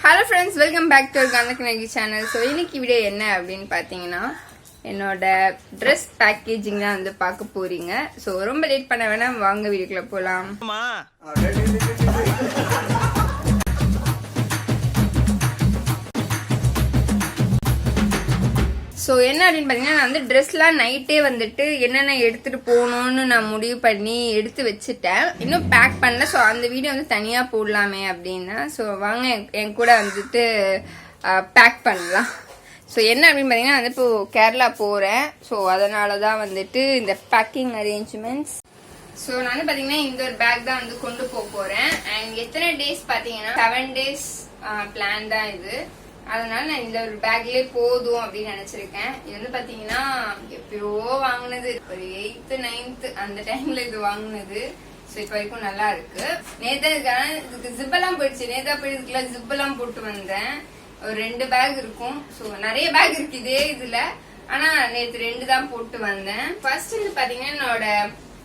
Hello friends, welcome back to our Gannakanagi channel. So இன்னைக்கு video என்ன அப்படினு பாத்தீங்கன்னா என்னோட Dress packaging தான் வந்து பார்க்க போறீங்க. So ரொம்ப லேட் பண்ண வேணாம், வாங்க வீடியோக்குள்ள போலாம். ஸோ என்ன அப்படின்னு பார்த்தீங்கன்னா நான் வந்து ட்ரெஸ்லாம் நைட்டே வந்துட்டு என்னென்ன எடுத்துகிட்டு போகணுன்னு நான் முடிவு பண்ணி எடுத்து வச்சுட்டேன். இன்னும் பேக் பண்ணல. ஸோ அந்த வீடியோ வந்து தனியாக போடலாமே அப்படின்னா ஸோ வாங்க என் கூட வந்துட்டு பேக் பண்ணலாம். ஸோ என்ன அப்படின்னு பார்த்தீங்கன்னா வந்து இப்போ கேரளா போகிறேன். ஸோ அதனால தான் வந்துட்டு இந்த பேக்கிங் அரேஞ்ச்மெண்ட்ஸ். ஸோ நான் வந்து பார்த்தீங்கன்னா இந்த ஒரு பேக் தான் வந்து கொண்டு போகிறேன். அண்ட் எத்தனை டேஸ் பார்த்தீங்கன்னா 7 days பிளான் தான் இது. அதனால நான் இந்த ஒரு பேக்லயே போதும் அப்படின்னு நினைச்சிருக்கேன். இது வந்து பாத்தீங்கன்னா எப்பயோ வாங்கினது, ஒரு 8th 9th அந்த டைம்ல இது வாங்கினது. ஸோ இப்ப வரைக்கும் நல்லா இருக்கு. நேத்தா இதுக்கு ஜிப்பெல்லாம் போயிடுச்சு. நேத்தா போய் இதுக்குள்ள ஜிப்பெல்லாம் போட்டு வந்தேன். ஒரு 2 பேக் இருக்கும். ஸோ நிறைய பேக் இருக்கு இதே இதுல. ஆனா நேத்து 2 தான் போட்டு வந்தேன். ஃபர்ஸ்ட் வந்து பாத்தீங்கன்னா என்னோட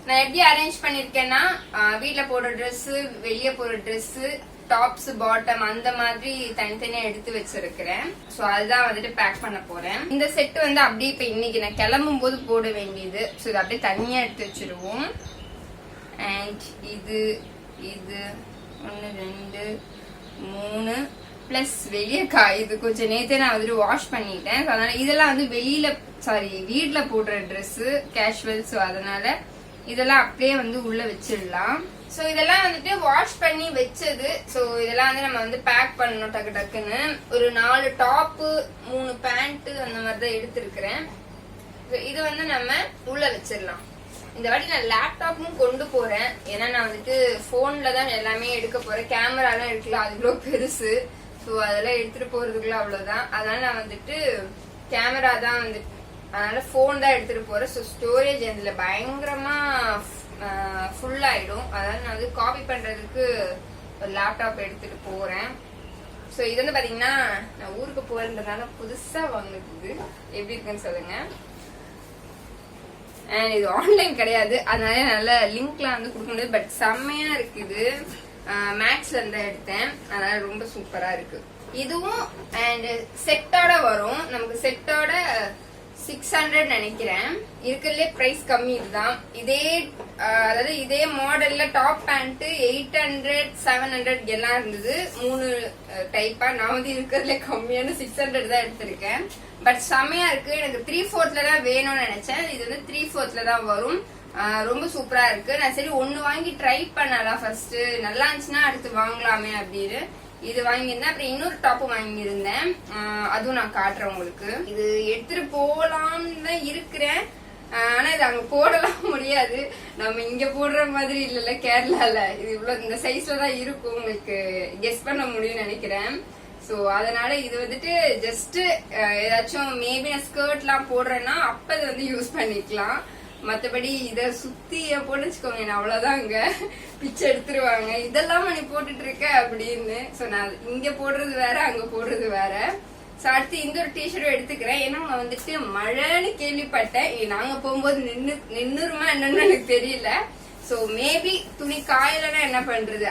நான் எப்படி அரேஞ்ச் பண்ணிருக்கேன்னா வீட்டுல போடுற ட்ரெஸ், வெளியே போற ட்ரெஸ், டாப்ஸ் பாட்டம் அந்த மாதிரி தனித்தனியா எடுத்து வச்சிருக்கிறேன். சோ அதுதான் வந்துட்டு பேக் பண்ண போறேன். இந்த செட் வந்து அப்படியே இப்ப இன்னைக்கு நான் கிளம்பும் போது போட வேண்டியது. சோ இது அப்படியே தனியா எடுத்து வச்சிருவோம். அண்ட் இது 1 2 3 பிளஸ் வெளியே இது கொஞ்சம் நேத்தே நான் வந்துட்டு வாஷ் பண்ணிட்டேன். அதனால இதெல்லாம் வந்து வீட்டுல போடுற ட்ரெஸ் கேஷுவல். சோ அதனால இதெல்லாம் அப்படியே வந்து உள்ள வச்சிடலாம். சோ இதெல்லாம் வந்துட்டு வாஷ் பண்ணி வச்சது. சோ இதெல்லாம் வந்து நம்ம வந்து பேக் பண்ணணும் டக்கு டக்குன்னு. ஒரு 4 டாப் 3 பேண்ட் அந்த மாதிரிதான் எடுத்திருக்கிறேன். இது வந்து நம்ம உள்ள வச்சிடலாம். இந்த வாட்டி நான் லேப்டாப்பும் கொண்டு போறேன். ஏன்னா நான் வந்துட்டு போன்ல தான் எல்லாமே எடுக்க போறேன். கேமராலாம் எடுக்கல, அது இவ்வளவு பெருசு. சோ அதெல்லாம் எடுத்துட்டு போறதுக்குள்ள அவ்வளவுதான். அதனால நான் வந்துட்டு கேமரா தான் வந்து, அதனால போன் தான் எடுத்துட்டு போறேன். ஸோ ஸ்டோரேஜ் இதுல பயங்கரமா ஃபுல் ஆயிடும். அதனால நான் வந்து காப்பி பண்றதுக்கு ஒரு லேப்டாப் எடுத்துட்டு போறேன். ஸோ இது வந்து பாத்தீங்கன்னா நான் ஊருக்கு போறதுனால புதுசா வாங்கினது. எப்படி இருக்குன்னு சொல்லுங்க. அண்ட் இது ஆன்லைன் கிடையாது, அதனால நல்ல லிங்க்லாம் வந்து கொடுக்க முடியாது. பட் செம்மையா இருக்குது. மேக்ஸ்ல இருந்தா எடுத்தேன், அதனால ரொம்ப சூப்பரா இருக்கு. இதுவும் அண்ட் செட்டோட வரும். நமக்கு செட்டோட 600 நினைக்கிறேன். இருக்கிறதுலே பிரைஸ் கம்மி இதுதான். அதாவது இதே மாடல்ல டாப் பேண்ட் 800 700 எல்லாம் இருந்தது. 3 டைப்பா. நான் வந்து இருக்கிறதுல கம்மியான 600 தான் எடுத்திருக்கேன். பட் செம்மையா இருக்கு. எனக்கு 3/4 தான் வேணும்னு நினைச்சேன். இது வந்து 3/4 தான் வரும். ரொம்ப சூப்பரா இருக்கு. நான் சரி 1 வாங்கி ட்ரை பண்ணலாம் ஃபர்ஸ்ட், நல்லா இருந்துச்சுன்னா அடுத்து வாங்கலாமே அப்படின்னு இது வாங்கியிருந்தேன். அப்புறம் இன்னொரு டாப் வாங்கியிருந்தேன். அதுவும் நான் காட்டுறேன் உங்களுக்கு. இது எடுத்துட்டு போலாம்னு தான் இருக்கிறேன். ஆனா இது அங்க போடலாம் முடியாது. நம்ம இங்க போடுற மாதிரி இல்லல்ல கேரளால. இது இவ்வளவு இந்த சைஸ்ல தான் இருக்கும். உங்களுக்கு கெஸ் பண்ண முடியும்னு நினைக்கிறேன். சோ அதனால இது வந்துட்டு ஜஸ்ட் ஏதாச்சும் மேபி நான் ஸ்கர்ட் எல்லாம் போடுறேன்னா அப்ப இதை வந்து யூஸ் பண்ணிக்கலாம். மத்தபடி இத சுத்தி போட்டு வச்சுக்கோங்க, நான் அவ்வளவுதான் அங்க பிச்சை எடுத்துருவாங்க. இதெல்லாம் நீ போட்டுட்டு இருக்க அப்படின்னு. சோ நான் இங்க போடுறது வேற, அங்க போடுறது வேற. சோ அடுத்து இந்த ஒரு டிஷர்ட் எடுத்துக்கிறேன். ஏன்னா நான் வந்துட்டு மழைன்னு கேள்விப்பட்டேன். நாங்க போகும்போது நின்னுருமா என்னன்னு எனக்கு தெரியல. சோ மேபி துணி காயலன்னா என்ன பண்றது,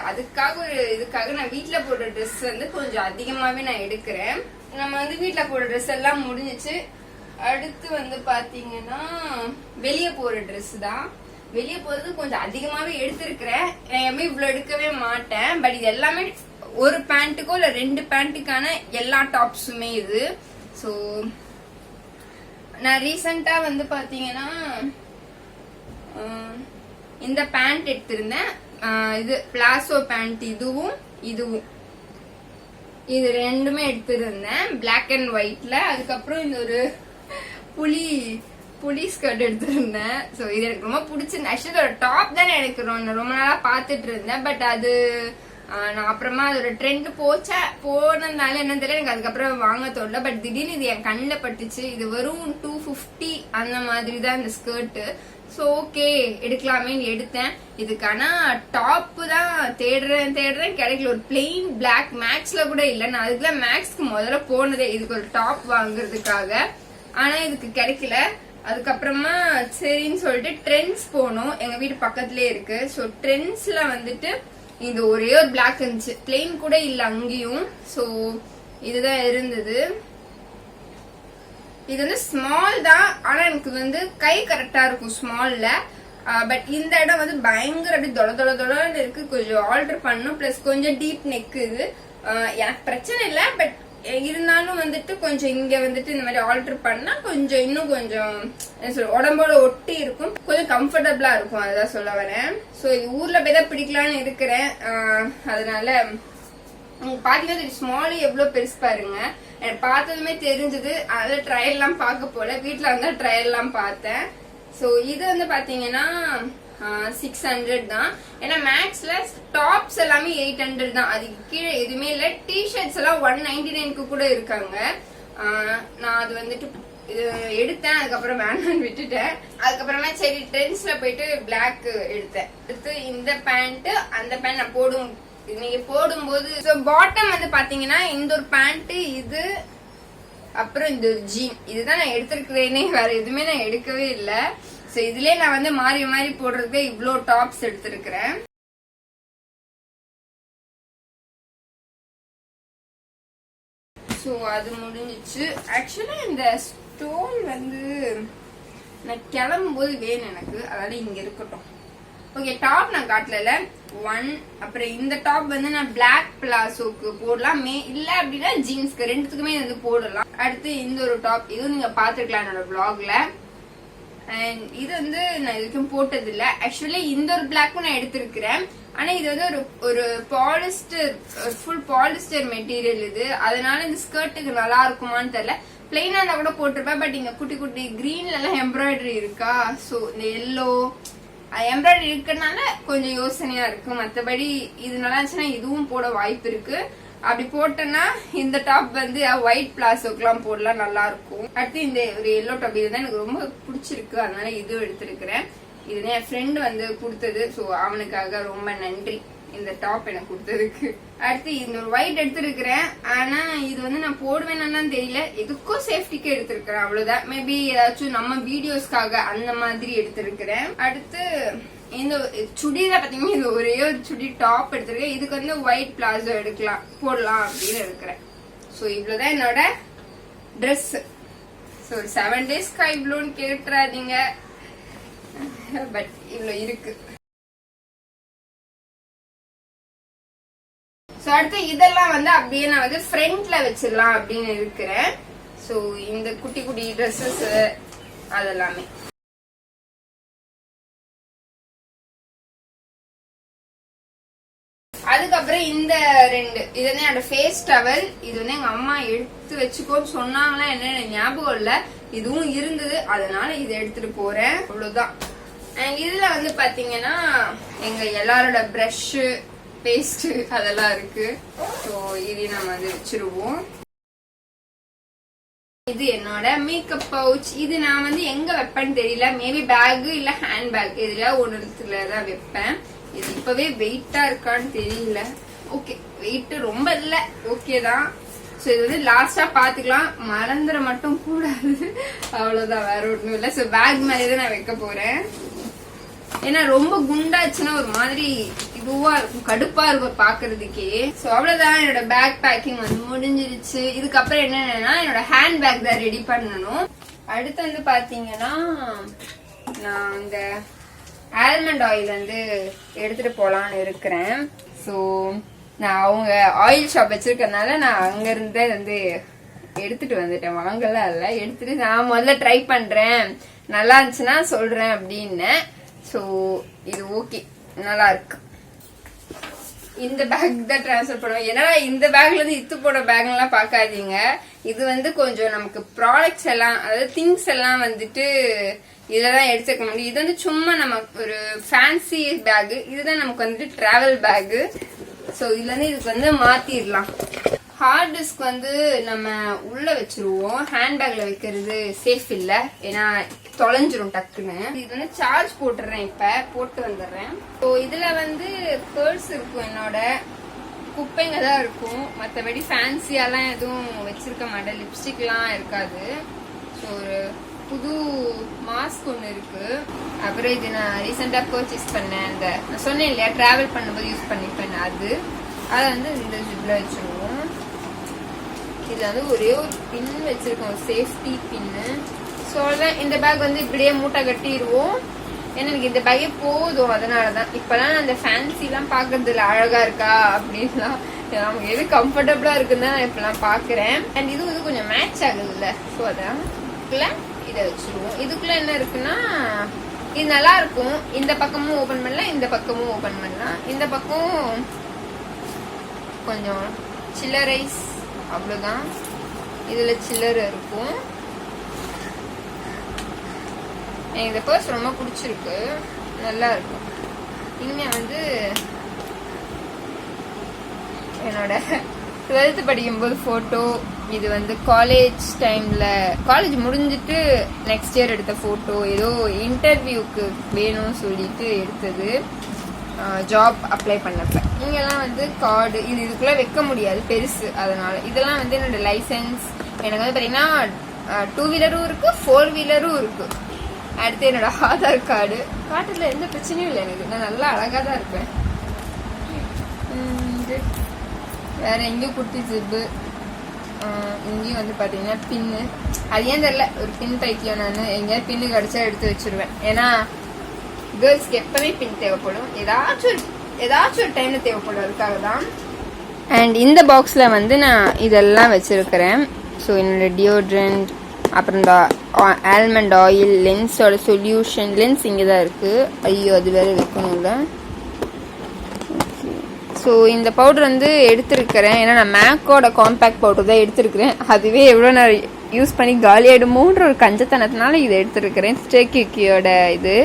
இதுக்காக நான் வீட்டுல போடுற ட்ரெஸ் வந்து கொஞ்சம் அதிகமாவே நான் எடுக்கிறேன். நம்ம வந்து வீட்டுல போடுற ட்ரெஸ் எல்லாம் முடிஞ்சிச்சு. அடுத்து வந்து பாத்தீங்கன்னா வெளியே போற ட்ரெஸ் தான். வெளியே போறது கொஞ்சம் அதிகமாவே எடுத்திருக்கிறேன். நான் இவ்வளவு எடுக்கவே மாட்டேன். பட் இது எல்லாமே ஒரு பேண்ட்டுக்கோ இல்ல 2 பேண்ட்டுக்கான எல்லா டாப்ஸுமே இது. சோ நான் ரீசெண்டா வந்து பாத்தீங்கன்னா இந்த பேண்ட் எடுத்திருந்தேன். இது பிளாசோ பேண்ட். இதுவும் இது ரெண்டுமே எடுத்திருந்தேன் பிளாக் அண்ட் ஒயிட்ல. அதுக்கப்புறம் இந்த ஒரு புலி ஸ்கர்ட் எடுத்திருந்தேன். சோ இது எனக்கு ரொம்ப பிடிச்சிருந்தேன். ஆக்சுவலி ஒரு டாப் தானே எனக்கு ரொம்ப நாளா பாத்துட்டு இருந்தேன். பட் அது நான் அப்புறமா அதோட ட்ரெண்ட் போனதுனால என்னன்னு தெரியல, எனக்கு அதுக்கப்புறம் வாங்க தோணல. பட் திடீர்னு இது என் கண்ணில் பட்டுச்சு. இது வெறும் 250 அந்த மாதிரி தான் இந்த ஸ்கர்ட். சோ ஓகே எடுக்கலாமேன்னு எடுத்தேன். இதுக்கான டாப் தான் தேடுறேன் கிடைக்கல. ஒரு பிளெயின் பிளாக் மேக்ஸ்ல கூட இல்ல. நான் அதுக்குலாம் மேக்ஸ்க்கு முதல்ல போனதே இதுக்கு ஒரு டாப் வாங்குறதுக்காக. ஆனா இதுக்கு கிடைக்கல. அதுக்கப்புறமா சரின்னு சொல்லிட்டு ட்ரெண்ட்ஸ் போனோம். எங்க வீட்டு பக்கத்துலயே இருக்கு. சோ ட்ரெண்ட்ஸ்ல வந்துட்டு இது ஒரே ஒரு பிளாக் இருந்துச்சு, பிளெயின் கூட இல்ல அங்கேயும். சோ இதுதான் இருந்தது. இது வந்து ஸ்மால் தான், ஆனா எனக்கு வந்து கை கரெக்டா இருக்கும் ஸ்மால்ல. பட் இந்த இடம் வந்து பயங்கர அப்படி தொலை தொலை தொலைன்னு இருக்கு, கொஞ்சம் ஆல்டர் பண்ணும். பிளஸ் கொஞ்சம் டீப் நெக் இது. எனக்கு பிரச்சனை இல்லை, பட் இருந்தாலும் வந்துட்டு கொஞ்சம் இங்க வந்துட்டு இந்த மாதிரி ஆல்டர் பண்ணா கொஞ்சம் இன்னும் கொஞ்சம் என்ன சொல்ற உடம்போட ஒட்டி இருக்கும், கொஞ்சம் கம்ஃபர்டபுளா இருக்கும், அதான் சொல்ல வரேன். சோ இது ஊர்ல போய் தான் பிடிக்கலான்னு இருக்கிறேன். அதனால பாத்தீங்கன்னா ஸ்மால் எவ்வளவு பெருசு பாருங்க, எனக்கு பார்த்ததுமே தெரிஞ்சது. அதனால ட்ரையல் எல்லாம் பார்க்க போல, வீட்டுல வந்தா ட்ரையல் எல்லாம் பார்த்தேன். சோ இது வந்து பாத்தீங்கன்னா 600 தான். ஏன்னா மேக்ஸ்ல டாப்ஸ் எல்லாமே 800 தான், அதுக்கு கீழே எதுவுமே இல்ல. டிஷர்ட்ஸ் எல்லாம் 199க்கு கூட இருக்காங்க. நான் அது வந்துட்டு எடுத்தேன், அதுக்கப்புறம் வேண்டான்னு விட்டுட்டேன். அதுக்கப்புறமா சரி ட்ரெண்ட்ஸ்ல போயிட்டு பிளாக் எடுத்தேன். எடுத்து இந்த பேண்ட் அந்த பேண்ட் நான் நீங்க போடும்போது பாட்டம் வந்து பாத்தீங்கன்னா இந்த ஒரு பேண்ட், இது அப்புறம் இந்த ஒரு ஜீன், இதுதான் நான் எடுத்திருக்கிறேனே, வேற எதுவுமே நான் எடுக்கவே இல்லை. சோ இதுலயே நான் வந்து மாறி மாறி போடுறதுக்கு இவ்ளோ டாப்ஸ் எடுத்திருக்கிறேன். சோ அது முடிஞ்சிச்சு. ஆக்சுவலா இந்த ஸ்டோல் வந்து நான் கிளம்பும் போது வேணும் எனக்கு, அதனால இங்க இருக்கட்டும். ஓகே, டாப் நான் காட்டல. அப்புறம் இந்த டாப் வந்து நான் பிளாக் பிளாசோக்கு போடலாம், இல்ல அப்படின்னா ஜீன்ஸ்க்கு, ரெண்டுத்துக்குமே வந்து போடலாம். அடுத்து இந்த ஒரு டாப், இதுவும் நீங்க பாத்துக்கலாம் என்னோட vlogல. அண்ட் இது வந்து நான் இதுக்கும் போட்டது இல்ல. ஆக்சுவலி இந்த ஒரு பிளாக்கும் நான் எடுத்திருக்கிறேன், ஆனா இது வந்து ஒரு பாலிஸ்டர், ஃபுல் பாலிஸ்டர் மெட்டீரியல் இது. அதனால இந்த ஸ்கர்ட்டுக்கு நல்லா இருக்குமான்னு தெரியல. பிளைனா இருந்தா கூட போட்டிருப்பேன், பட் இங்க குட்டி குட்டி கிரீன்ல எல்லாம் எம்ப்ராய்டரி இருக்கா, சோ இந்த எல்லோ எம்ப்ராய்டரி இருக்கனால கொஞ்சம் யோசனையா இருக்கு. மத்தபடி இது நல்லா இருந்துச்சுன்னா இதுவும் போட வாய்ப்பு இருக்கு. அப்படி போட்டேன்னா இந்த டாப் வந்து ஒயிட் பிளாசோக்கு எல்லாம் போடலாம், நல்லா இருக்கும். அடுத்து இந்த ஒரு எல்லோ டாப், இதுதான் எனக்கு ரொம்ப பிடிச்சிருக்கு, அதனால இதுவும் எடுத்திருக்கிறேன். இதுதான் என் ஃப்ரெண்ட் வந்து கொடுத்தது, சோ அவனுக்காக ரொம்ப நன்றி இந்த டாப் எனக்கு கொடுத்ததுக்கு. அடுத்து இந்த ஒரு ஒயிட் எடுத்திருக்கிறேன், ஆனா இது வந்து நான் போடுவேன்னு தெரியல, எதுக்கும் சேஃப்டிக்கு எடுத்திருக்கிறேன், அவ்வளவுதான். மேபி ஏதாச்சும் நம்ம வீடியோஸ்க்காக அந்த மாதிரி எடுத்திருக்கிறேன். அடுத்து இந்த சுடிதான் பாத்தீங்கன்னா இது ஒரே ஒரு சுடி டாப் எடுத்திருக்கேன், இதுக்கு வந்து ஒயிட் பிளாசோ போடலாம் அப்படின்னு இருக்கிறேன். சோ இவ்வளவுதான் என்னோட ட்ரெஸ். சோ 7 டேஸ்க்கு இவ்வளோன்னு கேட்டுறாதீங்க, பட் இவ்வளவு இருக்கு. சோ அடுத்து இதெல்லாம் வந்து அப்படியே நான் வந்து ஃப்ரண்ட்ல வச்சிடலாம் அப்படின்னு இருக்கிறேன். சோ இந்த குட்டி குட்டி ட்ரெஸ்ஸஸ் அதெல்லாமே. அதுக்கப்புறம் இந்த 2 இது வந்து என்னோட ஃபேஸ் டவல். இது வந்து எங்க அம்மா எடுத்து வச்சுக்கோன்னு சொன்னாங்களா என்ன ஞாபகம் இல்ல, இதுவும் இருந்தது, அதனால இதை எடுத்துட்டு போறேன், அவ்வளவுதான். அண்ட் இதுல வந்து பாத்தீங்கன்னா எங்க எல்லாரோட பிரஷ், பேஸ்ட் அதெல்லாம் இருக்கு. சோ இது நம்ம வந்து வச்சிருவோம். இது என்னோட மேக்கப் பவுச். இது நான் வந்து எங்க வைப்பேன்னு தெரியல, மேபி பேக் இல்ல ஹேண்ட் பேக் இதுல ஒண்ணுலதான் வைப்பேன். இது இப்பவே வெயிட்டா இருக்கான்னு தெரியல. ஓகே, வெயிட் ரொம்ப இல்ல, ஓகே தான். சோ இது வந்து லாஸ்டா பாத்துக்கலாம், மறந்துட மட்டும் கூடாது, அவ்வளவுதான், வேற ஒண்ணும் இல்ல. சோ பேக் மாதிரிதான் நான் வைக்க போறேன். ஏன்னா ரொம்ப குண்டாச்சுன்னா ஒரு மாதிரி இதுவா இருக்கும், கடுப்பா இருக்கும் பாக்குறதுக்கே. சோ அவ்வளவுதான், என்னோட பேக் பேக்கிங் வந்து முடிஞ்சிருச்சு. இதுக்கப்புறம் என்னன்னா என்னோட ஹேண்ட் பேக் தான் ரெடி பண்ணணும். அடுத்து வந்து பாத்தீங்கன்னா நான் இந்த ஆல்மண்ட் ஆயில் வந்து எடுத்துட்டு போலான்னு இருக்கிறேன். சோ நான் அவங்க ஆயில் ஷாப் வச்சிருக்கனால நான் அங்க இருந்தே வந்து எடுத்துட்டு வந்துட்டேன், வாங்கல இல்ல, எடுத்துட்டு நான் முதல்ல ட்ரை பண்றேன், நல்லா இருந்துச்சுன்னா சொல்றேன் அப்படின்னு. சோ இது ஓகே, நல்லா இருக்கு. இந்த பேக் தான் டிரான்ஸ்ஃபர் பண்ணுவேன். ஏன்னா இந்த பேக்ல இருந்து இத்து போட பேக் எல்லாம் பாக்காதீங்க, இது வந்து கொஞ்சம் நமக்கு ப்ராடக்ட்ஸ் எல்லாம், அதாவது திங்ஸ் எல்லாம் வந்துட்டு இதெல்லாம் எடுத்துக்க முடியும். இது வந்து சும்மா நமக்கு ஒரு ஃபேன்சி பேக், இதுதான் நமக்கு வந்துட்டு டிராவல் பேக். சோ இதுல இருந்து இதுக்கு வந்து மாத்திடலாம். ஹார்ட் டிஸ்க் வந்து நம்ம உள்ள வச்சிருவோம், ஹேண்ட் பேக்ல வைக்கிறது சேஃப் இல்ல, ஏன்னா தொலைஞ்சிரும் டக்குன்னு. இது வந்து சார்ஜ் போட்டுறேன், இப்ப போட்டு வந்துடுறேன். ஸோ இதுல வந்து பேர்ஸ் இருக்கும், என்னோட குப்பைங்க தான் இருக்கும், மற்றபடி ஃபேன்சியாலாம் எதுவும் வச்சிருக்க மாட்டேன், லிப்ஸ்டிக்லாம் இருக்காது. ஸோ ஒரு புது மாஸ்க் ஒன்று இருக்கு. அப்புறம் இது நான் ரீசெண்டா பர்ச்சேஸ் பண்ணேன். அந்த நான் சொன்னேன் இல்லையா டிராவல் பண்ணும்போது யூஸ் பண்ணிப்பேன், அதை வந்து இந்த ஜிப்ல வச்சிருவோம். இதுல வந்து ஒரே ஒரு பின் வச்சிருக்கோம், சேஃப்டி பின்னு. ஸோ அவ்வளோதான். இந்த பேக் வந்து இப்படியே மூட்டை கட்டிடுவோம். ஏன்னா எனக்கு இந்த பேக்கே போதும். அதனாலதான் இப்பெல்லாம் அந்த ஃபேன்சிலாம் பாக்குறது இல்லை, அழகா இருக்கா அப்படின்லாம் நமக்கு எது கம்ஃபர்டபுளா இருக்குன்னு தான் நான் இப்பெல்லாம் பாக்குறேன். அண்ட் இது வந்து கொஞ்சம் மேட்ச் ஆகுது இல்ல. ஸோ அதான் இதை வச்சிருவோம். இதுக்குள்ள என்ன இருக்குன்னா இது நல்லா இருக்கும். இந்த பக்கமும் ஓபன் பண்ணலாம், இந்த பக்கமும் ஓபன் பண்ணலாம். இந்த பக்கம் கொஞ்சம் சில்லரைஸ் அவ்வளவுதான். இதுல சில்லர் இருக்கும். எனக்கு இந்த பர்ஸ் ரொம்ப பிடிச்சிருக்கு, நல்லா இருக்கும். இங்க வந்து என்னோட 12th படிக்கும்போது போட்டோ. இது வந்து காலேஜ் டைம்ல, காலேஜ் முடிஞ்சிட்டு நெக்ஸ்ட் இயர் எடுத்த போட்டோ. ஏதோ இன்டர்வியூக்கு வேணும்னு சொல்லிட்டு எடுத்தது, ஜாப் அப்ளை பண்ணப்ப. இங்கெல்லாம் வந்து கார்டு, இதுக்குள்ள வைக்க முடியாது பெருசு, அதனால இதெல்லாம் வந்து என்னோட லைசன்ஸ். எனக்கு வந்து பாத்தீங்கன்னா 2 வீலரும் இருக்கு, 4 வீலரும் இருக்கு. அடுத்து என்னோட ஆதார் கார்டு. காட்டுல எந்த பிரச்சனையும் இல்லை எனக்கு, நான் நல்லா அழகா தான் இருப்பேன். வேற எங்கேயும் குர்த்தி ஜிப்பு. இங்கேயும் வந்து பாத்தீங்கன்னா பின்னு. அது ஏன் தெரியல, ஒரு பின் பைத்தியம். நான் எங்கேயாவது பின்னு கிடைச்சா எடுத்து வச்சிருவேன். ஏன்னா கேர்ள்ஸ்க்கு எப்பவுமே பின் தேவைப்படும், ஏதாச்சும் ஒரு டைம்ல தேவைப்படும், அதுக்காக தான். அண்ட் இந்த பாக்ஸ்ல வந்து நான் இதெல்லாம் வச்சிருக்கிறேன். ஸோ என்னோட டியோட்ரண்ட், அப்புறம் இந்த ஆல்மண்ட் ஆயில், லென்ஸோட சொல்யூஷன். லென்ஸ் இங்கே தான் இருக்கு. ஐயோ அது வேற வைக்கணும்ல. ஸோ இந்த பவுடர் வந்து எடுத்திருக்கிறேன். ஏன்னா நான் மேக்கோட காம்பேக்ட் பவுடர் தான் எடுத்திருக்கிறேன். அதுவே எவ்வளோ நான் யூஸ் பண்ணி காலி ஆயிடுமோன்ற ஒரு கஞ்சத்தனத்தினால இதை எடுத்திருக்கிறேன். ஸ்டேக்கியோட இது.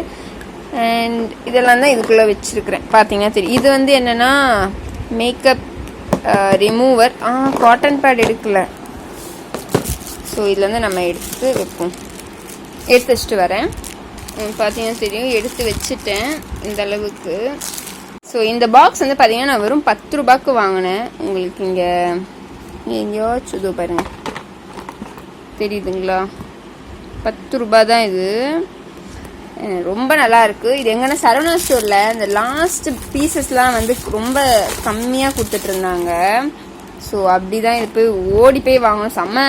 அண்ட் இதெல்லாம் தான் இதுக்குள்ளே வச்சிருக்கிறேன். பார்த்தீங்கன்னா தெரியும். இது வந்து என்னன்னா மேக்கப் ரிமூவர். காட்டன் பேட் எடுக்கல. ஸோ இதில் வந்து நம்ம எடுத்து வைப்போம். எடுத்து வச்சுட்டு வரேன். பார்த்தீங்கன்னா தெரியும், எடுத்து வச்சுட்டேன் இந்த அளவுக்கு. ஸோ இந்த பாக்ஸ் வந்து பார்த்தீங்கன்னா நான் வெறும் 10 ரூபாய்க்கு வாங்கினேன். உங்களுக்கு இங்கே எங்கேயாச்சும் இதோ பாருங்க, தெரியுதுங்களா? 10 ரூபாய் தான் இது. ரொம்ப நல்லா இருக்கு. இது எங்கன்னா சரவணா ஸ்டோர்ல இந்த லாஸ்ட் பீசஸ்லாம் வந்து ரொம்ப கம்மியாக கொடுத்துட்டு இருந்தாங்க. ஸோ அப்படிதான் இது போய் ஓடி போய் வாங்கணும். செம்ம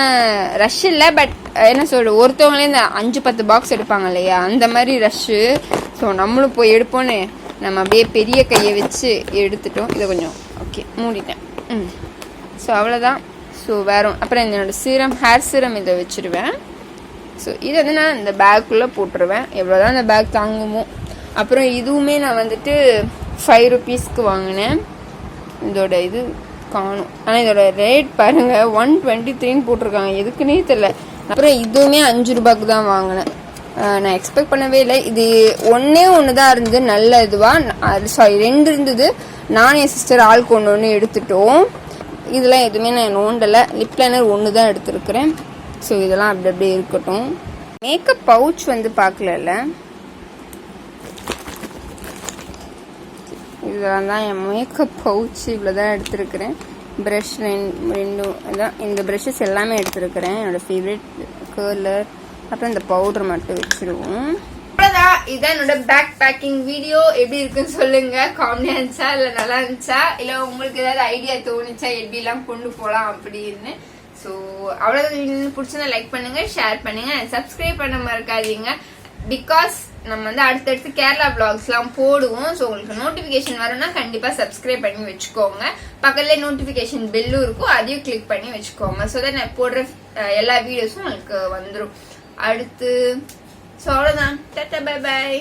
ரஷ் இல்லை, பட் என்ன சொல்ற, ஒருத்தவங்களே இந்த 5-10 பாக்ஸ் எடுப்பாங்க இல்லையா, அந்த மாதிரி ரஷ்ஷு. ஸோ நம்மளும் போய் எடுப்போன்னு நம்ம அப்படியே பெரிய கையை வச்சு எடுத்துட்டோம். இதை கொஞ்சம் ஓகே மூடிட்டேன். ஸோ அவ்வளோதான். ஸோ வேற அப்புறம் என்னோட சீரம், ஹேர் சீரம் இதை வச்சுருவேன். ஸோ இது வந்து நான் இந்த பேக்குள்ளே போட்டுருவேன். எவ்வளோதான் இந்த பேக் தாங்குமோ. அப்புறம் இதுவுமே நான் வந்துட்டு 5 ரூபீஸ்க்கு வாங்கினேன். இதோட இது காணும், ஆனால் இதோட ரேட் பாருங்க 123 போட்டிருக்காங்க, எதுக்குன்னே தெரியல. அப்புறம் இதுவுமே 5 ரூபாய்க்கு தான் வாங்கினேன். நான் எக்ஸ்பெக்ட் பண்ணவே இல்லை. இது ஒன்று தான் இருந்தது நல்ல இதுவா. சாரி 2 இருந்தது. நான் என் சிஸ்டர் ஆளுக்கு ஒன்று எடுத்துட்டோம். இதெல்லாம் எதுவுமே நான் நோண்டலை. லிப் லைனர் 1 தான் எடுத்துருக்கிறேன். ஸோ இதெல்லாம் அப்படி அப்படியே இருக்கட்டும். மேக்கப் பவுச் வந்து பார்க்கல. இதெல்லாம் தான் என் மேக்கப் பவுச். இவ்வளோதான் எடுத்துருக்கிறேன். ப்ரஷ் ரெண்டும் அதான். இந்த ப்ரஷஸ் எல்லாமே எடுத்துருக்கிறேன். என்னோட ஃபேவரட் கர்லர். அப்புறம் இந்த பவுடர் மட்டும் வச்சிருவோம். அவ்வளோதான். இதுதான் என்னோட பேக் பேக்கிங் வீடியோ. எப்படி இருக்குன்னு சொல்லுங்க. காமெடியா இருந்துச்சா இல்லை நல்லா இருந்துச்சா, இல்லை உங்களுக்கு ஏதாவது ஐடியா தோணுச்சா எப்படிலாம் கொண்டு போகலாம் அப்படின்னு. ஸோ அவ்வளோதான். பிடிச்சதா லைக் பண்ணுங்க, ஷேர் பண்ணுங்க, சப்ஸ்கிரைப் பண்ண மறக்காதீங்க. பிகாஸ் நம்ம வந்து அடுத்தடுத்து கேரளா விளாக்ஸ்லாம் போடுவோம். ஸோ உங்களுக்கு நோட்டிஃபிகேஷன் வரும்னா கண்டிப்பாக சப்ஸ்கிரைப் பண்ணி வச்சுக்கோங்க. பக்கத்துலேயே நோட்டிஃபிகேஷன் பெல்லும் இருக்கும், அதையும் கிளிக் பண்ணி வச்சுக்கோங்க. ஸோ தான் நான் போடுற எல்லா வீடியோஸும் உங்களுக்கு வந்துடும் அடுத்து. ஸோ அவ்வளோதான். Tata bye by.